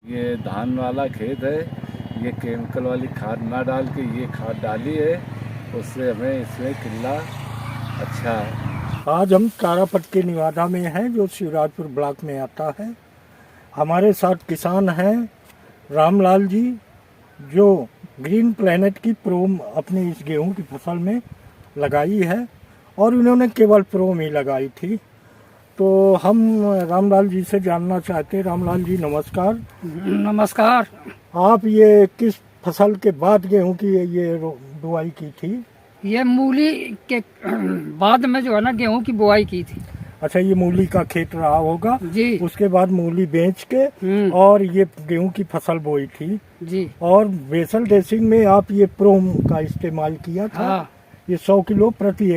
ये धान वाला खेत है, ये केमिकल वाली खाद ना डाल के ये खाद डाली है, उससे हमें इसमें किल्ला अच्छा है। आज हम तारापट्टी निवादा में हैं, जो शिवराजपुर ब्लॉक में आता है। हमारे साथ किसान हैं रामलाल जी, जो ग्रीन प्लेनेट की प्रोम अपनी इस गेहूं की फसल में लगाई है, और इन्होंने केवल प्रोम ही लगाई थी। तो हम रामलाल जी से जानना चाहते हैं। रामलाल जी नमस्कार। नमस्कार। आप ये किस फसल के बाद गेहूं की ये बुआई की थी? ये मूली के बाद में जो है ना गेहूं की बुआई की थी। अच्छा, ये मूली का खेत रहा होगा जी। उसके बाद मूली बेच के और ये गेहूं की फसल बोई थी जी। और बेसल ड्रेसिंग में आप ये प्रोम का इस्तेमाल किया था। हाँ। ये 100 किलो प्रति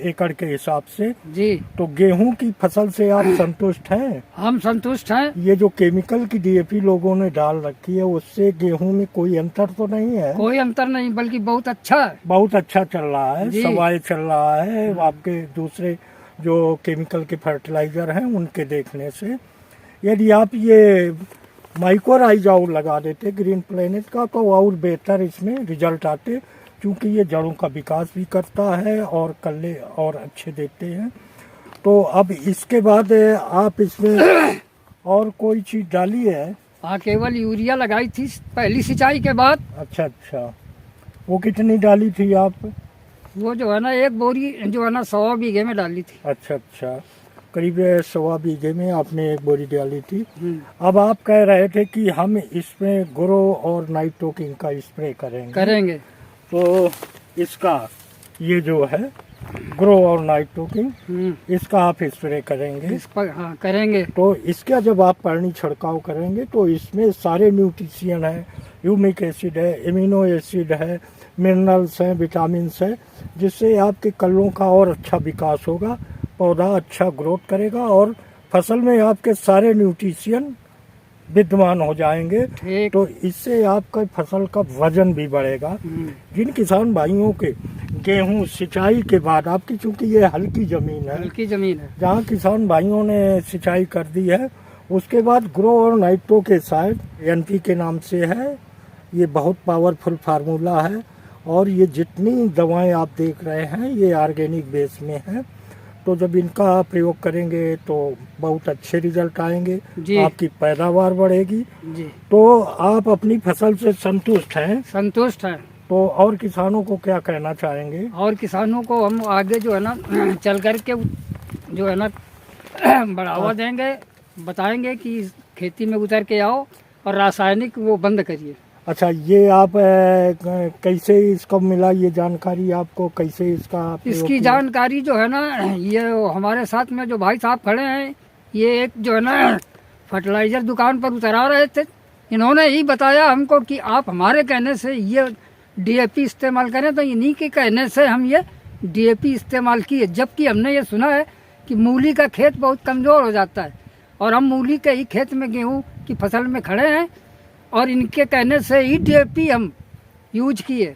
एकड़ के हिसाब से। जी। तो गेहूं की फसल से आप संतुष्ट हैं? हम संतुष्ट हैं। ये जो केमिकल की डीएपी लोगों ने डाल रखी है, उससे गेहूं में कोई अंतर तो नहीं है? कोई अंतर नहीं, बल्कि बहुत अच्छा है। बहुत अच्छा चल रहा है, जी। सवाई चल रहा है। आपके दूसरे जो केमिकल के फर्टिलाइजर हैं उनके देखने से, यदि आप ये माइक्रोराइजाऊ लगा देते ग्रीन प्लेनेट का, तो और बेहतर इसमें रिजल्ट आते, क्योंकि ये जड़ों का विकास भी करता है और कल्ले और अच्छे देते हैं। तो अब इसके बाद आप इसमें और कोई चीज डाली है? हाँ, केवल यूरिया लगाई थी पहली सिंचाई के बाद। अच्छा अच्छा, वो कितनी डाली थी आप? वो जो है ना एक बोरी जो है ना 100 बीघे में डाली थी। अच्छा अच्छा, करीब 100 बीघे में आपने एक बोरी डाली थी। अब आप कह रहे थे कि हम इसमें ग्रो और नाइट्रोकिंग का स्प्रे करेंगे। तो इसका ये जो है ग्रो और नाइट्रोकिंग, इसका आप स्प्रे करेंगे? इस पर हाँ करेंगे। तो इसका जब आप पानी छिड़काव करेंगे तो इसमें सारे न्यूट्रिशन है, ह्यूमिक एसिड है, एमिनो एसिड है, मिनरल्स हैं, विटामिन्स है, जिससे आपके कल्लों का और अच्छा विकास होगा, पौधा अच्छा ग्रोथ करेगा और फसल में आपके सारे न्यूट्रिशन विद्यमान हो जाएंगे। तो इससे आपका फसल का वजन भी बढ़ेगा। जिन किसान भाइयों के गेहूं सिंचाई के बाद, आपकी चूंकि ये हल्की जमीन है, जहाँ किसान भाइयों ने सिंचाई कर दी है, उसके बाद ग्रो और नाइट्रो के साथ एनपी के नाम से है, ये बहुत पावरफुल फार्मूला है। और ये जितनी दवाएं आप देख रहे हैं ये ऑर्गेनिक बेस में है। तो जब इनका प्रयोग करेंगे तो बहुत अच्छे रिजल्ट आएंगे, आपकी पैदावार बढ़ेगी। जी। तो आप अपनी फसल से संतुष्ट हैं? संतुष्ट हैं। तो और किसानों को क्या कहना चाहेंगे? और किसानों को हम आगे जो है ना चल कर के जो है ना बढ़ावा देंगे, बताएंगे कि खेती में उतर के आओ और रासायनिक वो बंद करिए। अच्छा, ये आप कैसे इसको मिला ये जानकारी आपको? कैसे इसकी जानकारी जो है ना, ये हमारे साथ में जो भाई साहब खड़े हैं, ये एक जो है ना फर्टिलाइजर दुकान पर उतरा रहे थे, इन्होंने ही बताया हमको कि आप हमारे कहने से ये डीएपी इस्तेमाल करें। तो इन्हीं के कहने से हम ये डीएपी इस्तेमाल किए, जबकि हमने ये सुना है कि मूली का खेत बहुत कमज़ोर हो जाता है, और हम मूली के ही खेत में गेहूँ की फसल में खड़े हैं, और इनके कहने से ही डीएपी हम यूज किए।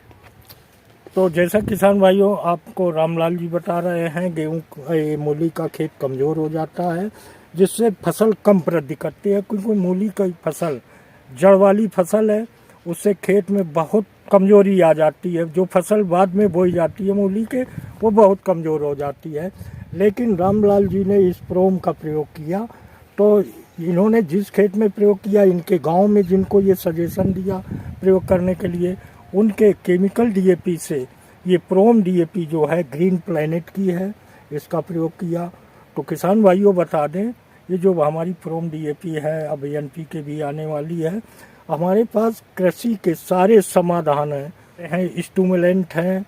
तो जैसा किसान भाइयों आपको रामलाल जी बता रहे हैं, गेहूं मूली का खेत कमज़ोर हो जाता है, जिससे फसल कम वृद्धि करती है, क्योंकि मूली की फसल जड़ वाली फसल है, उससे खेत में बहुत कमजोरी आ जाती है। जो फसल बाद में बोई जाती है मूली के, वो बहुत कमज़ोर हो जाती है। लेकिन रामलाल जी ने इस प्रोम का प्रयोग किया, तो इन्होंने जिस खेत में प्रयोग किया, इनके गांव में जिनको ये सजेशन दिया प्रयोग करने के लिए, उनके केमिकल डीएपी से ये प्रोम डीएपी जो है ग्रीन प्लेनेट की है, इसका प्रयोग किया। तो किसान भाइयों बता दें, ये जो हमारी प्रोम डीएपी है, अब एनपी के भी आने वाली है, हमारे पास कृषि के सारे समाधान हैं। स्टूमुलेंट हैं,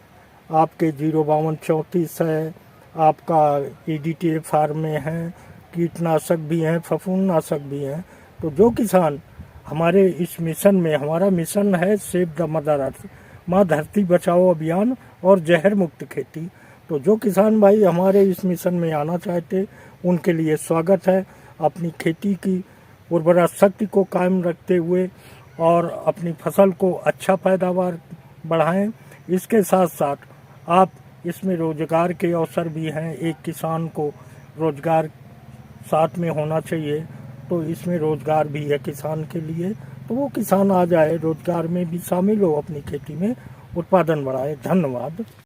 आपके 05234 है, आपका EDTA फार्म में है, कीटनाशक भी हैं, फफूंदनाशक भी हैं। तो जो किसान हमारे इस मिशन में, हमारा मिशन है सेव द मदर अर्थ, माँ धरती बचाओ अभियान और जहर मुक्त खेती। तो जो किसान भाई हमारे इस मिशन में आना चाहते, उनके लिए स्वागत है। अपनी खेती की उर्वरा शक्ति को कायम रखते हुए और अपनी फसल को अच्छा पैदावार बढ़ाएं। इसके साथ साथ आप इसमें रोजगार के अवसर भी हैं। एक किसान को रोजगार साथ में होना चाहिए, तो इसमें रोजगार भी है किसान के लिए। तो वो किसान आ जाए, रोजगार में भी शामिल हो, अपनी खेती में उत्पादन बढ़ाए। धन्यवाद।